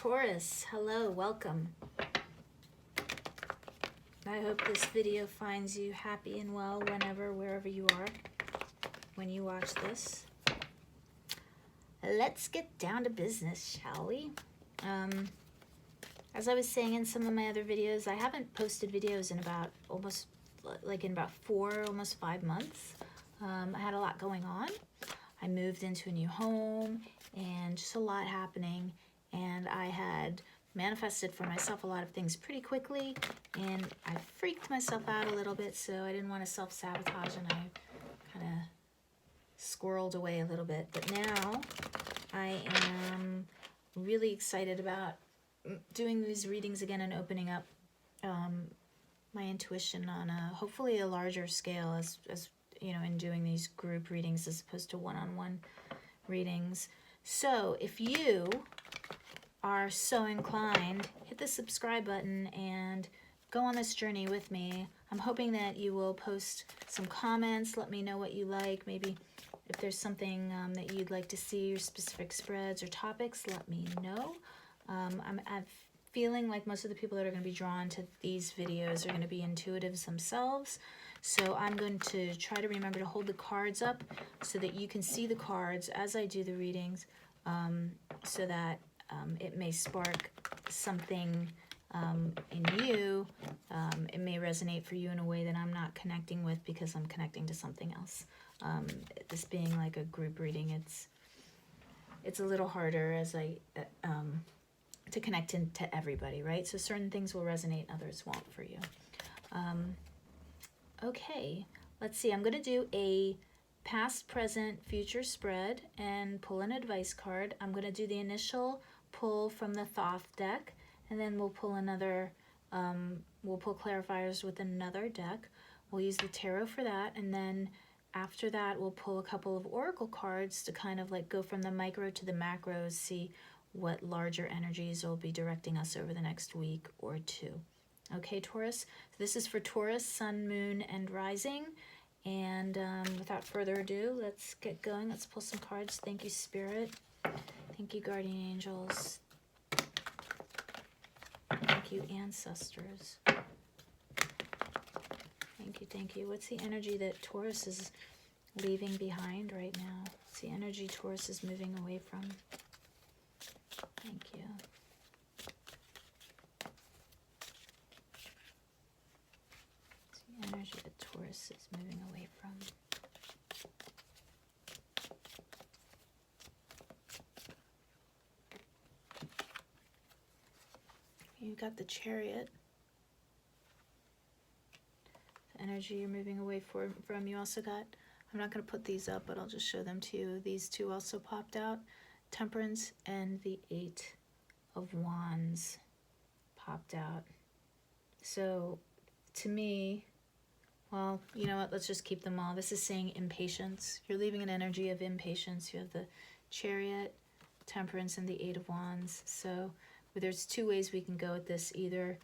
Taurus, hello, welcome. I hope this video finds you happy and well whenever, wherever you are, when you watch this. Let's get down to business, shall we? As I was saying in some of my other videos, I haven't posted videos in about almost 5 months. I had a lot going on. I moved into a new home and just a lot happening, and I had manifested for myself a lot of things pretty quickly, and I freaked myself out a little bit, so I didn't want to self-sabotage, and I kind of squirreled away a little bit. But now I am really excited about doing these readings again and opening up my intuition on hopefully a larger scale, as you know, in doing these group readings as opposed to one-on-one readings. So if you are so inclined, hit the subscribe button and go on this journey with me. I'm hoping that you will post some comments, let me know what you like, maybe if there's something that you'd like to see, or specific spreads or topics, let me know. I'm feeling like most of the people that are going to be drawn to these videos are going to be intuitives themselves. So I'm going to try to remember to hold the cards up so that you can see the cards as I do the readings, so that it may spark something in you. It may resonate for you in a way that I'm not connecting with because I'm connecting to something else. This being like a group reading, it's a little harder as to connect into everybody, right? So certain things will resonate, others won't for you. Okay, let's see. I'm going to do a past, present, future spread and pull an advice card. I'm going to do the initial pull from the Thoth deck, and then we'll pull another, we'll pull clarifiers with another deck. We'll use the tarot for that, and then after that we'll pull a couple of oracle cards to kind of like go from the micro to the macros, see what larger energies will be directing us over the next week or two. Okay, Taurus, so this is for Taurus, Sun, Moon, and Rising. And without further ado, let's get going. Let's pull some cards. Thank you, Spirit. Thank you, Guardian Angels. Thank you, Ancestors. Thank you, thank you. What's the energy that Taurus is leaving behind right now? What's the energy Taurus is moving away from? Thank you. What's the energy that Taurus is moving away from? You got the Chariot. The energy you're moving away from. You also got, I'm not going to put these up, but I'll just show them to you. These two also popped out. Temperance and the 8 of Wands popped out. So to me, well, you know what, let's just keep them all. This is saying impatience. You're leaving an energy of impatience. You have the Chariot, Temperance, and the 8 of Wands. So there's two ways we can go with this. Either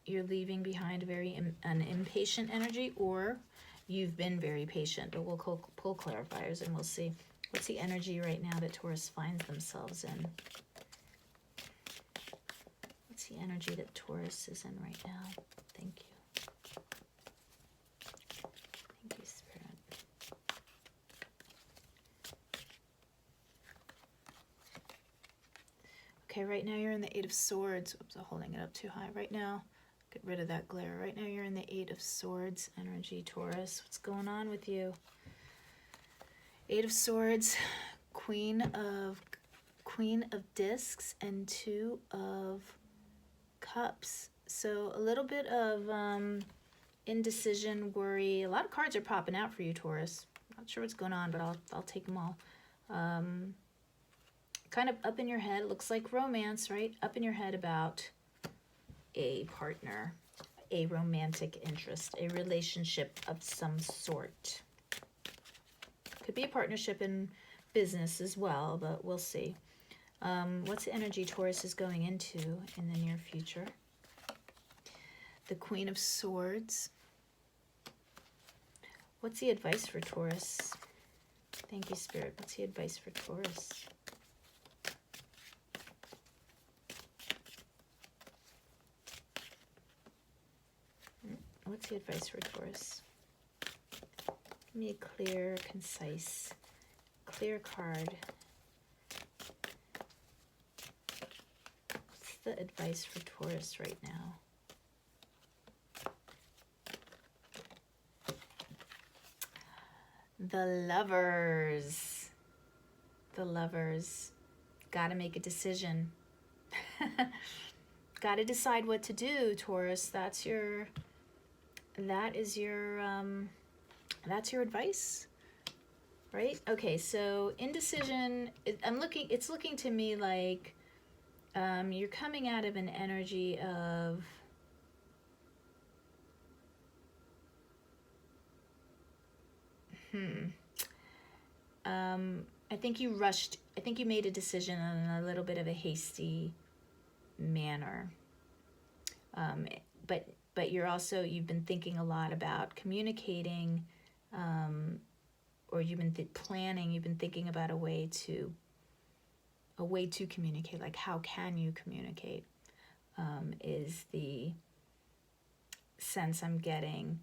you're leaving behind an impatient energy, or you've been very patient. But we'll pull clarifiers and we'll see. What's the energy right now that Taurus finds themselves in? What's the energy that Taurus is in right now? Thank you. Thank you, Spirit. Okay, right now you're in the 8 of Swords. Oops, I'm holding it up too high. Right now, get rid of that glare. Right now you're in the 8 of Swords energy, Taurus. What's going on with you? 8 of Swords, Queen of Discs, and 2 of Cups. So a little bit of indecision, worry. A lot of cards are popping out for you, Taurus. Not sure what's going on, but I'll take them all. Kind of up in your head. Looks like romance, right? Up in your head about a partner, a romantic interest, a relationship of some sort. Could be a partnership in business as well, but we'll see. What's the energy Taurus is going into in the near future? The Queen of Swords. What's the advice for Taurus? Thank you, Spirit. What's the advice for Taurus? What's the advice for Taurus? Give me a clear, concise, clear card. What's the advice for Taurus right now? The Lovers. The Lovers. Gotta make a decision. Gotta decide what to do, Taurus. That's your advice, right? Okay, so indecision, it's looking to me like you're coming out of an energy of I think you rushed. I think you made a decision in a little bit of a hasty manner. But you've been thinking a lot about communicating, or you've been planning. You've been thinking about a way to communicate. Like, how can you communicate? Is the sense I'm getting.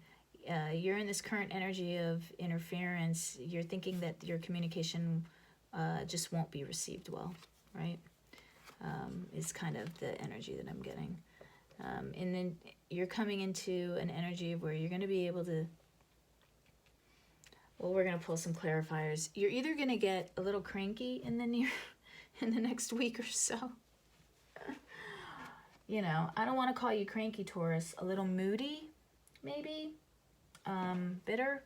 You're in this current energy of interference. You're thinking that your communication just won't be received well, right? Is kind of the energy that I'm getting. And then you're coming into an energy of where you're going to be able to, well, we're going to pull some clarifiers. You're either going to get a little cranky in the next week or so. You know, I don't want to call you cranky, Taurus. A little moody, maybe. Bitter.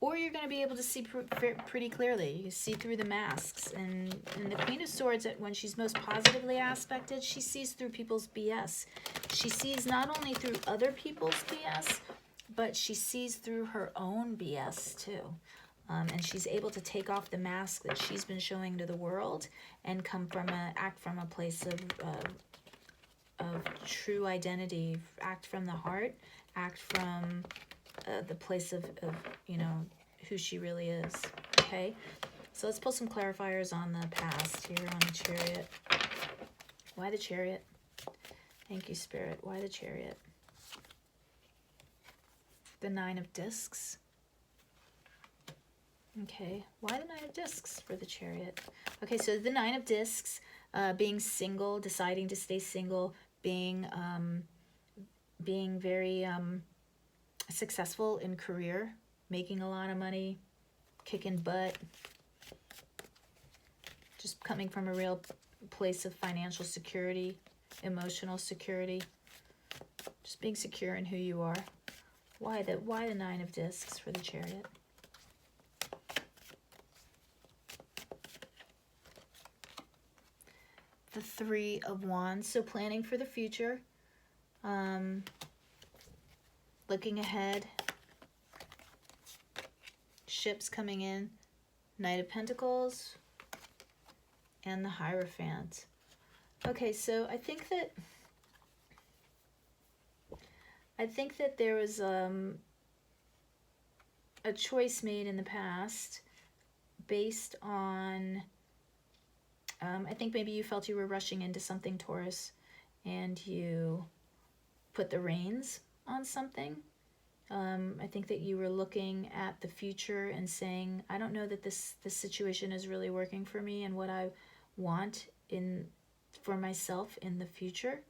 Or you're going to be able to see pretty clearly. You see through the masks. And the Queen of Swords, when she's most positively aspected, she sees through people's BS. She sees not only through other people's BS, but she sees through her own BS too. And she's able to take off the mask that she's been showing to the world and act from a place of true identity, act from the heart, act from the place of you know, who she really is. Okay, so let's pull some clarifiers on the past here on the Chariot. Why the Chariot? Thank you, Spirit. Why the Chariot? The Nine of Discs. Okay, why the Nine of Discs for the Chariot? Okay, so the Nine of Discs, being single, deciding to stay single, being very successful in career, making a lot of money, kicking butt, just coming from a real place of financial security, emotional security, just being secure in who you are. Why the Nine of Discs for the Chariot? The Three of Wands, so planning for the future, looking ahead, ships coming in, Knight of Pentacles, and the Hierophant. Okay, so I think that there was a choice made in the past based on, I think maybe you felt you were rushing into something, Taurus, and you put the reins on something. I think that you were looking at the future and saying, I don't know that this situation is really working for me and what I want for myself in the future.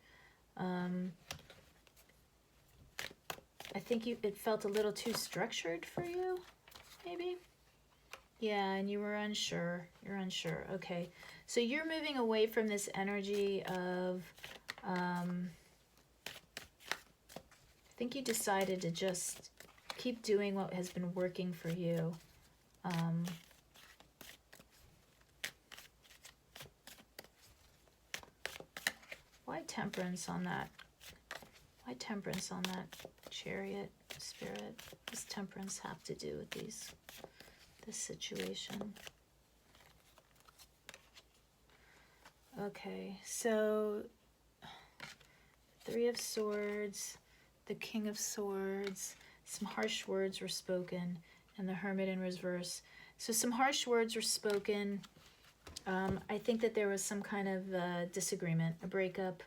I think it felt a little too structured for you, maybe. Yeah, and you were unsure. You're unsure. Okay, so you're moving away from this energy of, I think you decided to just keep doing what has been working for you. Why temperance on that? Why temperance on that Chariot, Spirit? What does temperance have to do with this situation? Okay, so Three of Swords, the King of Swords, some harsh words were spoken, and the Hermit in reverse. So some harsh words were spoken. I think that there was some kind of disagreement, a breakup.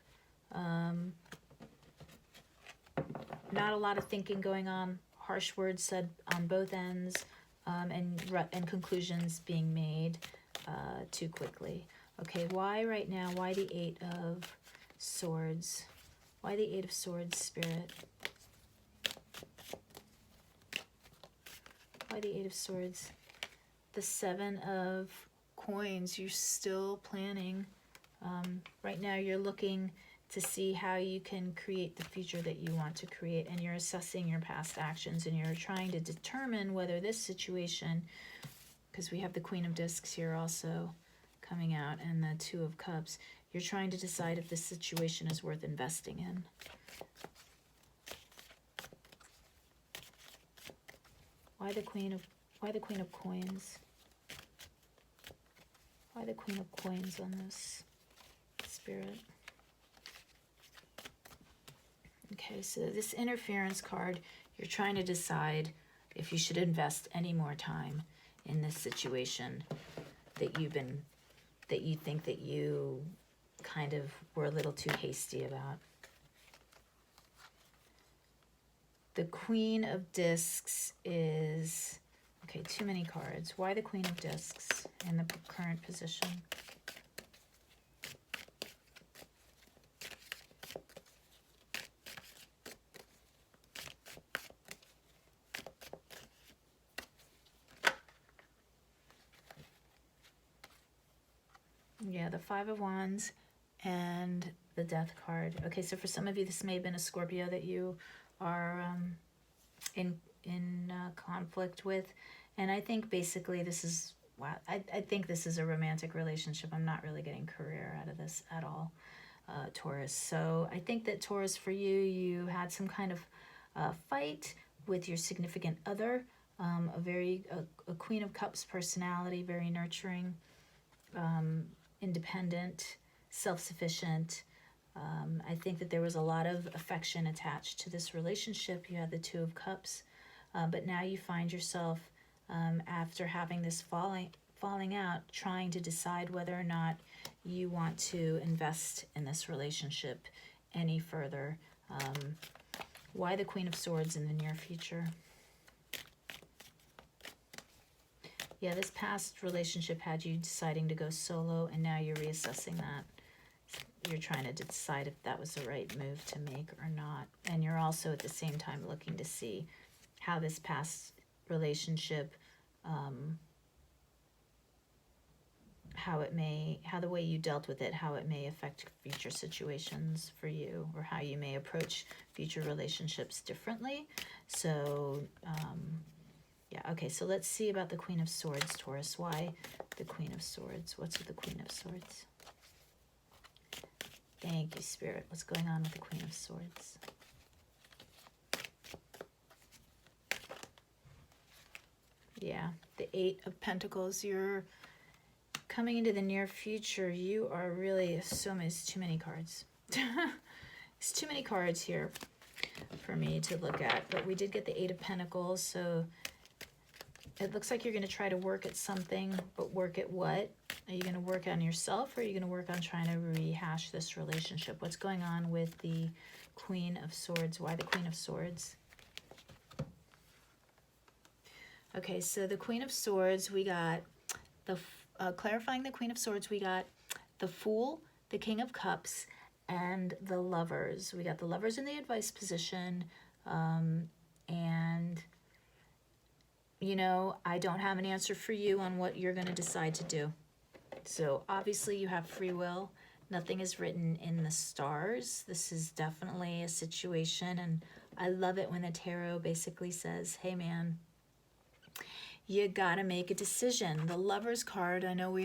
not a lot of thinking going on, harsh words said on both ends, and conclusions being made too quickly. Okay, why right now? Why the Eight of Swords? Why the Eight of Swords, Spirit? Why the Eight of Swords? The Seven of Coins. You're still planning. Right now you're looking to see how you can create the future that you want to create, and you're assessing your past actions, and you're trying to determine whether this situation, because we have the Queen of Discs here also coming out and the Two of Cups, you're trying to decide if this situation is worth investing in. Why the Queen of Coins? Why the Queen of Coins on this, Spirit? Okay, so this interference card, you're trying to decide if you should invest any more time in this situation that you think that you kind of were a little too hasty about. The Queen of Discs is, okay, too many cards. Why the Queen of Discs in the current position? Yeah, the Five of Wands and the Death card. Okay, so for some of you, this may have been a Scorpio that you are in conflict with, and I think basically this is, wow, I think this is a romantic relationship. I'm not really getting career out of this at all, Taurus. So I think that Taurus, for you, you had some kind of fight with your significant other, a Queen of Cups personality, very nurturing, independent, self-sufficient. I think that there was a lot of affection attached to this relationship. You had the Two of Cups, but now you find yourself, after having this falling out, trying to decide whether or not you want to invest in this relationship any further. Why the Queen of Swords in the near future? Yeah, this past relationship had you deciding to go solo, and now you're reassessing that. You're trying to decide if that was the right move to make or not. And you're also at the same time looking to see how this past relationship, how the way you dealt with it, how it may affect future situations for you, or how you may approach future relationships differently. So, yeah, okay, so let's see about the Queen of Swords, Taurus. Why the Queen of Swords? What's with the Queen of Swords? Thank you, Spirit. What's going on with the Queen of Swords? Yeah, the Eight of Pentacles. You're coming into the near future. You are really, it's too many cards. It's too many cards here for me to look at. But we did get the Eight of Pentacles, so it looks like you're going to try to work at something, but work at what? Are you going to work on yourself, or are you going to work on trying to rehash this relationship? What's going on with the Queen of Swords? Why the Queen of Swords? Okay, so the Queen of Swords, we got the, clarifying the Queen of Swords, we got the Fool, the King of Cups, and the Lovers. We got the Lovers in the advice position, and you know, I don't have an answer for you on what you're going to decide to do. So obviously you have free will. Nothing is written in the stars. This is definitely a situation, and I love it when the tarot basically says, hey man, you got to make a decision. The Lover's card, I know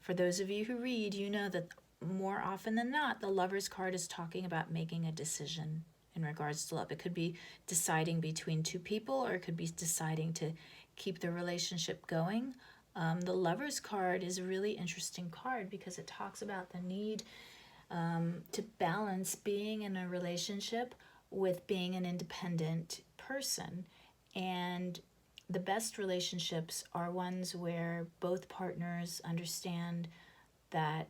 for those of you who read, you know that more often than not, the Lover's card is talking about making a decision in regards to love. It could be deciding between two people, or it could be deciding to keep the relationship going. The Lover's card is a really interesting card because it talks about the need to balance being in a relationship with being an independent person. And the best relationships are ones where both partners understand that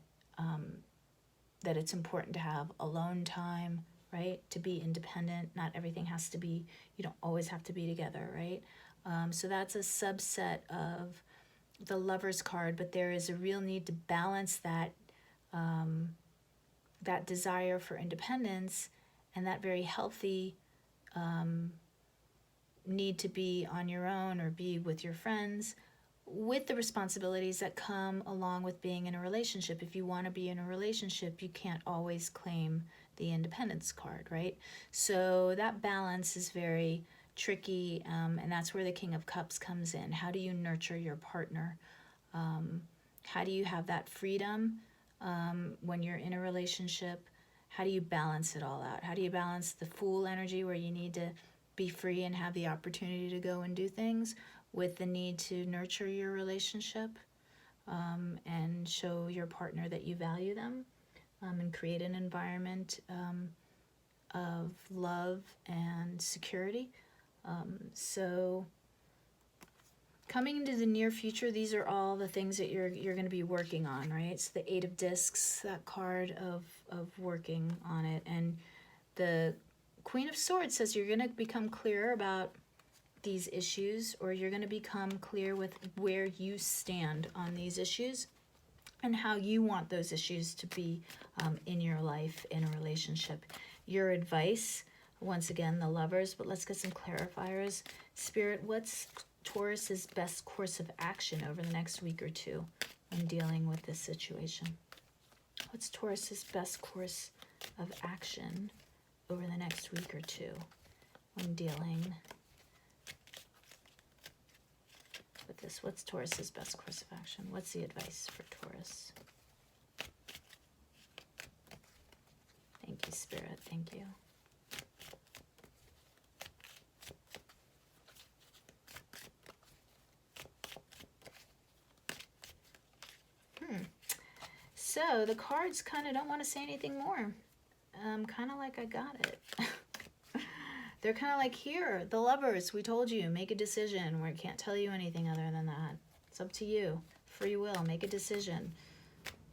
that it's important to have alone time, right? To be independent. Not everything has to be, you don't always have to be together, right? So that's a subset of the Lover's card, but there is a real need to balance that that desire for independence and that very healthy need to be on your own or be with your friends, with the responsibilities that come along with being in a relationship. If you want to be in a relationship, you can't always claim the independence card, right? So that balance is very tricky, and that's where the King of Cups comes in. How do you nurture your partner? How do you have that freedom when you're in a relationship? How do you balance it all out? How do you balance the fool energy where you need to be free and have the opportunity to go and do things with the need to nurture your relationship and show your partner that you value them and create an environment of love and security? So coming into the near future, these are all the things that you're going to be working on, right? So the Eight of Discs, that card of working on it. And the Queen of Swords says you're going to become clearer about these issues, or you're going to become clear with where you stand on these issues and how you want those issues to be in your life, in a relationship. Your advice, once again, the Lovers, but let's get some clarifiers. Spirit, what's Taurus's best course of action over the next week or two when dealing with this situation? What's Taurus's best course of action over the next week or two when dealing with this? What's Taurus's best course of action? What's the advice for Taurus? Thank you, Spirit. Thank you. So the cards kind of don't want to say anything more. Kind of like I got it. They're kind of like, here, the Lovers, we told you, make a decision. We can't tell you anything other than that. It's up to you. Free will, make a decision.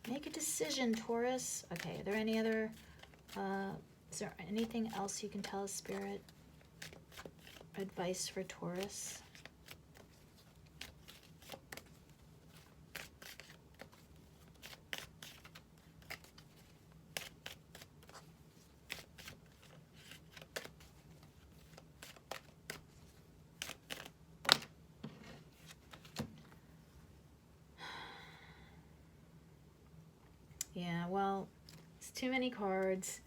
Make a decision, Taurus. Okay, are there any other, is there anything else you can tell us, Spirit? Advice for Taurus? Yeah, well, it's too many cards,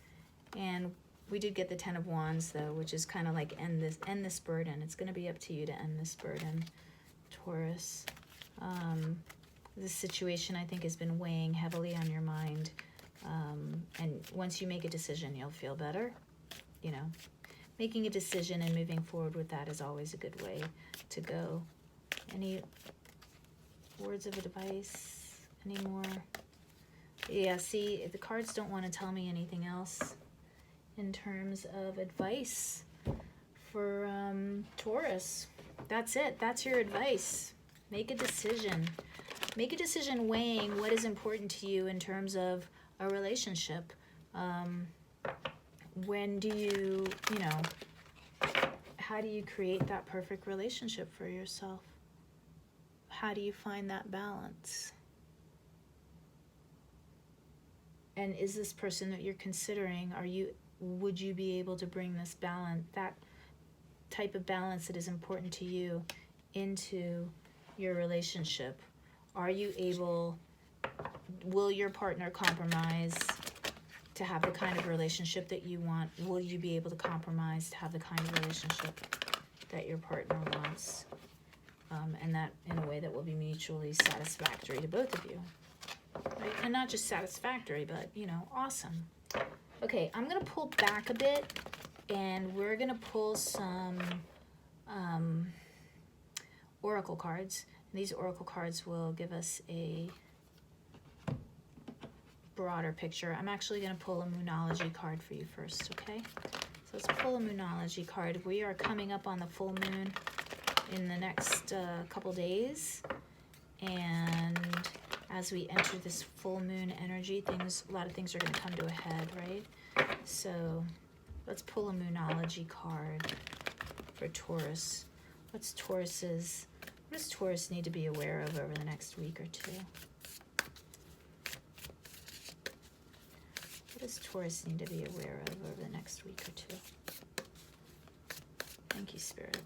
and we did get the Ten of Wands, though, which is kind of like end this burden. It's going to be up to you to end this burden, Taurus. This situation, I think, has been weighing heavily on your mind, and once you make a decision, you'll feel better. You know, making a decision and moving forward with that is always a good way to go. Any words of advice? Any more? Yeah, see, the cards don't want to tell me anything else in terms of advice for Taurus. That's it. That's your advice. Make a decision. Make a decision weighing what is important to you in terms of a relationship. When do you, how do you create that perfect relationship for yourself? How do you find that balance? And is this person that you're considering, would you be able to bring this balance, that type of balance that is important to you, into your relationship? Are you able, will your partner compromise to have the kind of relationship that you want? Will you be able to compromise to have the kind of relationship that your partner wants? And that in a way that will be mutually satisfactory to both of you. Right? And not just satisfactory, but, awesome. Okay, I'm going to pull back a bit, and we're going to pull some oracle cards. And these oracle cards will give us a broader picture. I'm actually going to pull a Moonology card for you first, okay? So let's pull a Moonology card. We are coming up on the full moon in the next couple days, and as we enter this full moon energy, a lot of things are going to come to a head, right? So Let's pull a Moonology card for Taurus. What does Taurus need to be aware of over the next week or two? What does Taurus need to be aware of over the next week or two? Thank you, Spirit.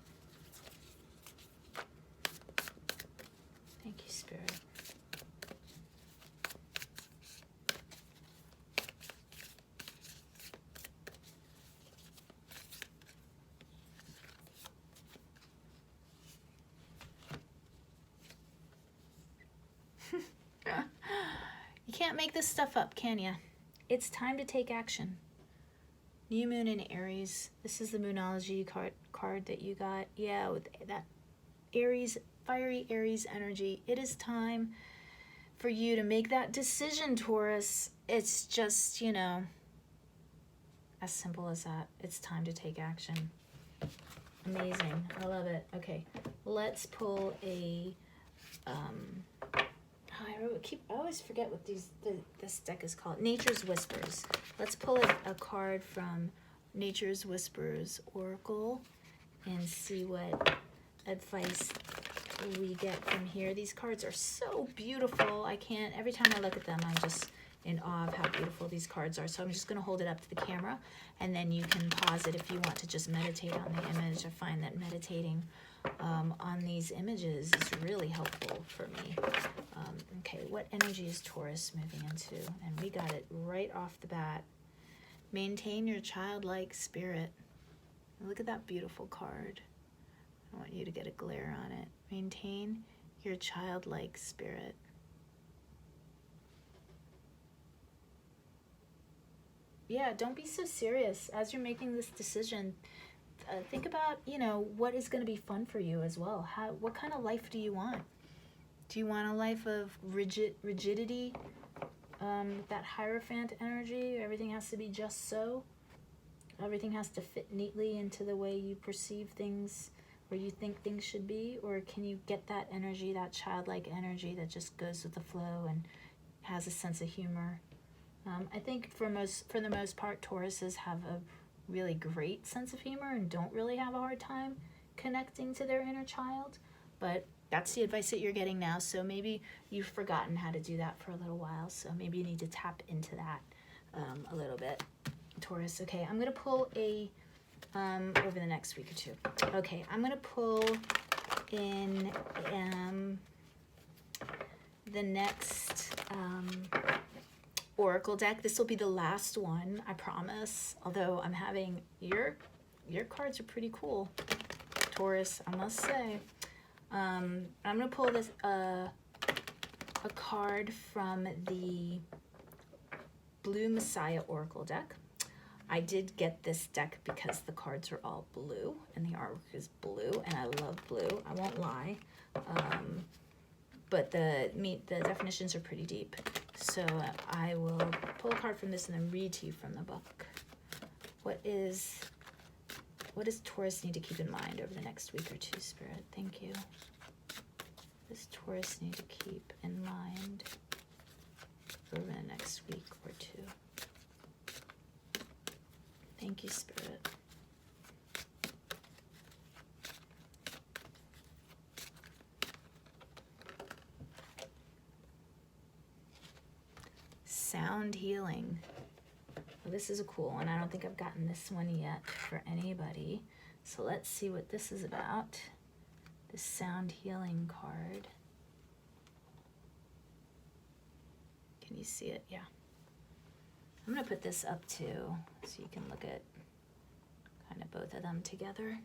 Thank you, Spirit. You can't make this stuff up, can you? It's time to take action. New Moon in Aries. This is the Moonology card that you got. Yeah, with that Aries, fiery Aries energy. It is time for you to make that decision, Taurus. It's just, you know, as simple as that. It's time to take action. Amazing. I love it. Okay, let's pull a... I always forget what this deck is called. Nature's Whispers. Let's pull a card from Nature's Whispers Oracle and see what advice we get from here. These cards are so beautiful. Every time I look at them, I'm just in awe of how beautiful these cards are. So I'm just going to hold it up to the camera, and then you can pause it if you want to just meditate on the image. I find that meditating on these images is really helpful for me. Okay, what energy is Taurus moving into? And we got it right off the bat. Maintain your childlike spirit. Look at that beautiful card. I want you to get a glare on it. Maintain your childlike spirit. Yeah, don't be so serious as you're making this decision. Think about, you know, what is going to be fun for you as well. What kind of life do you want? Do you want a life of rigidity, that Hierophant energy? Everything has to be just so. Everything has to fit neatly into the way you perceive things, where you think things should be? Or can you get that energy, that childlike energy that just goes with the flow and has a sense of humor? I think for the most part, Tauruses have a really great sense of humor and don't really have a hard time connecting to their inner child. But that's the advice that you're getting now. So maybe you've forgotten how to do that for a little while. So maybe you need to tap into that a little bit, Taurus. Okay, I'm going to pull over the next week or two. Okay, I'm going to pull in the next Oracle deck. This will be the last one, I promise. Although I'm having your cards are pretty cool, Taurus, I must say. I'm gonna pull this a card from the Blue Messiah Oracle deck. I did get this deck because the cards are all blue and the artwork is blue, and I love blue. I won't lie. But the definitions are pretty deep. So I will pull a card from this and then read to you from the book. What does Taurus need to keep in mind over the next week or two, Spirit? Thank you. What does Taurus need to keep in mind over the next week or two? Thank you, Spirit. Sound healing. Well, this is a cool one. I don't think I've gotten this one yet for anybody. So let's see what this is about. The sound healing card. Can you see it? Yeah. I'm going to put this up too so you can look at kind of both of them together.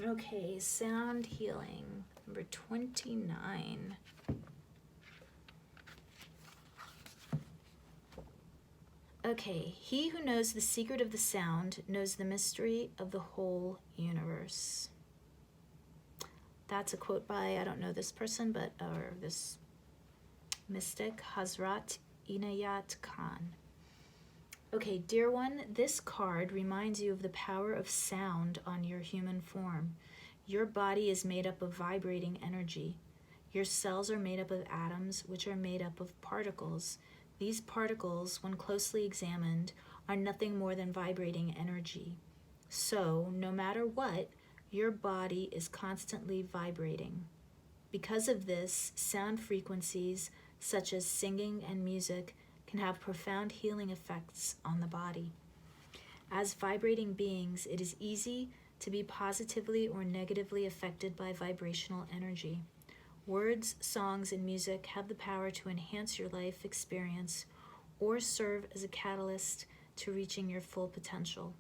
Okay, sound healing, number 29. Okay, he who knows the secret of the sound knows the mystery of the whole universe. That's a quote by, I don't know this person, or this mystic, Hazrat Inayat Khan. Okay, dear one, this card reminds you of the power of sound on your human form. Your body is made up of vibrating energy. Your cells are made up of atoms, which are made up of particles. These particles, when closely examined, are nothing more than vibrating energy. So, no matter what, your body is constantly vibrating. Because of this, sound frequencies, such as singing and music, can have profound healing effects on the body. As vibrating beings, it is easy to be positively or negatively affected by vibrational energy. Words, songs, and music have the power to enhance your life experience or serve as a catalyst to reaching your full potential.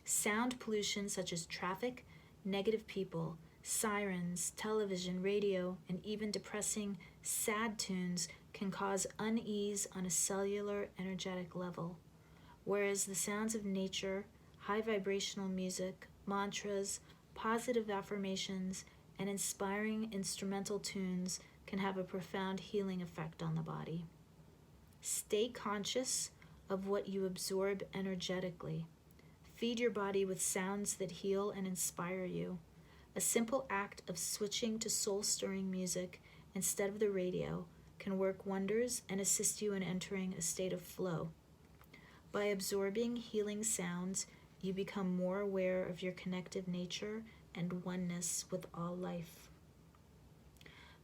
Sound pollution, such as traffic, negative people, sirens, television, radio, and even depressing, sad tunes, can cause unease on a cellular energetic level. Whereas the sounds of nature, high vibrational music, mantras, positive affirmations, and inspiring instrumental tunes can have a profound healing effect on the body. Stay conscious of what you absorb energetically. Feed your body with sounds that heal and inspire you. A simple act of switching to soul-stirring music instead of the radio can work wonders and assist you in entering a state of flow. By absorbing healing sounds, you become more aware of your connective nature and oneness with all life.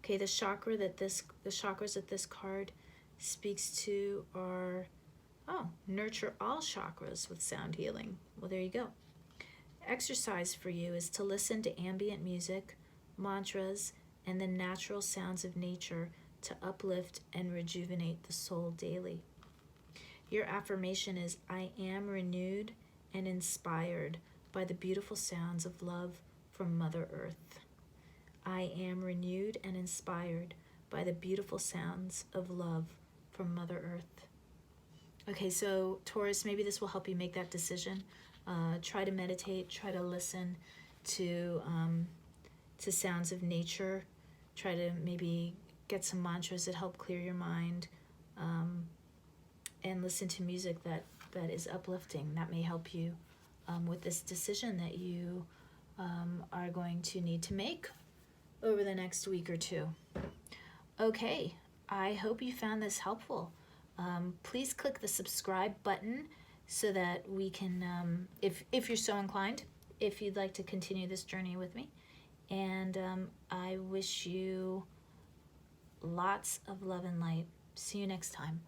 Okay, the chakras that this card speaks to are, nurture all chakras with sound healing. Well, there you go. Exercise for you is to listen to ambient music, mantras, and the natural sounds of nature to uplift and rejuvenate the soul daily. Your affirmation is, I am renewed and inspired by the beautiful sounds of love from Mother Earth. I am renewed and inspired by the beautiful sounds of love from Mother Earth. Okay, so Taurus, maybe this will help you make that decision. Try to meditate, try to listen to sounds of nature. Try to maybe get some mantras that help clear your mind. And listen to music that is uplifting. That may help you with this decision that you are going to need to make over the next week or two. Okay, I hope you found this helpful. Please click the subscribe button so that we can, if you're so inclined, if you'd like to continue this journey with me. And I wish you lots of love and light. See you next time.